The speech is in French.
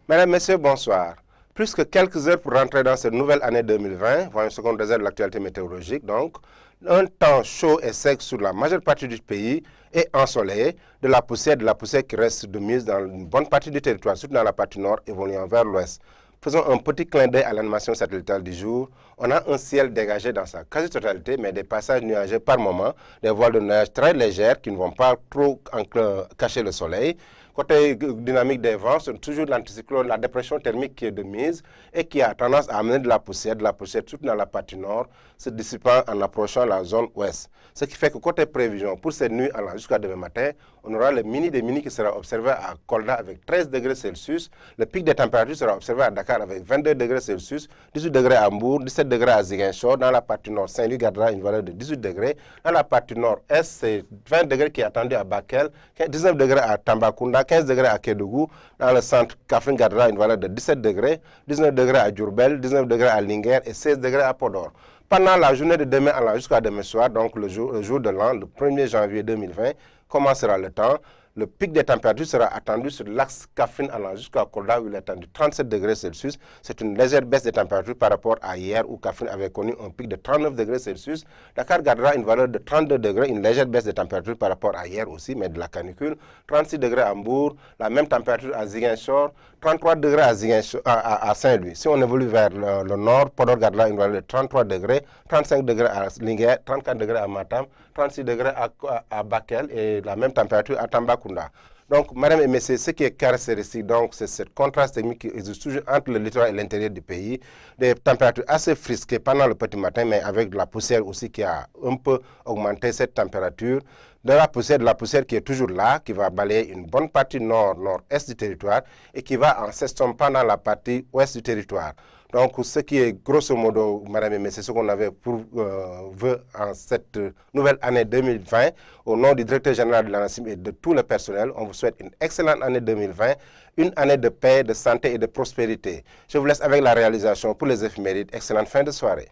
Mesdames, Messieurs, bonsoir. Plus que quelques heures pour rentrer dans cette nouvelle année 2020, voyons ce qu'on réserve de l'actualité météorologique. Donc, un temps chaud et sec sur la majeure partie du pays et ensoleillé, de la poussière qui reste de mise dans une bonne partie du territoire, surtout dans la partie nord, évoluant vers l'ouest. Faisons un petit clin d'œil à l'animation satellitale du jour. On a un ciel dégagé dans sa quasi-totalité, mais des passages nuageux par moment, des voiles de nuages très légères qui ne vont pas trop cacher le soleil. Côté dynamique des vents, c'est toujours l'anticyclone, la dépression thermique qui est de mise et qui a tendance à amener de la poussière surtout dans la partie nord, se dissipant en approchant la zone ouest. Ce qui fait que côté prévision, pour cette nuit allant jusqu'à demain matin, on aura le mini des mini qui sera observé à Kolda avec 13 degrés Celsius. Le pic des températures sera observé à Dakar avec 22 degrés Celsius, 18 degrés à Hambourg, 17 degrés à Ziguinchor. Dans la partie nord, Saint-Louis gardera une valeur de 18 degrés. Dans la partie nord-est, c'est 20 degrés qui est attendu à Bakel, 19 degrés à Tambacounda, 15 degrés à Kédougou. Dans le centre, Kaffrine gardera une valeur de 17 degrés, 19 degrés à Diourbel, 19 degrés à Linguère et 16 degrés à Podor. Pendant la journée de demain allant jusqu'à demain soir, donc le jour de l'an, le 1er janvier 2020, commencera le temps. Le pic des températures sera attendu sur l'axe Kaffrine allant jusqu'à Kolda où il est attendu 37 degrés Celsius. C'est une légère baisse des températures par rapport à hier où Kaffrine avait connu un pic de 39 degrés Celsius. Dakar gardera une valeur de 32 degrés, une légère baisse des températures par rapport à hier aussi, mais de la canicule. 36 degrés à Hambourg, la même température à Ziguinchor, 33 degrés à Saint-Louis. Si on évolue vers le nord, Podor gardera une valeur de 33 degrés, 35 degrés à Linguère, 34 degrés à Matam, 36 degrés à Bakel et la même température à Tambacounda. Donc, mesdames et messieurs, ce qui est caractéristique, donc, c'est cette contraste thermique qui existe toujours entre le littoral et l'intérieur du pays. Des températures assez frisquées pendant le petit matin, mais avec de la poussière aussi qui a un peu augmenté cette température. De la poussière qui est toujours là, qui va balayer une bonne partie nord-est du territoire et qui va en s'estompant dans la partie ouest du territoire. Donc, ce qui est grosso modo, madame et messieurs, ce qu'on avait pour vœu en cette nouvelle année 2020, au nom du directeur général de l'ANACIM et de tout le personnel, on vous souhaite une excellente année 2020, une année de paix, de santé et de prospérité. Je vous laisse avec la réalisation pour les éphémérides. Excellente fin de soirée.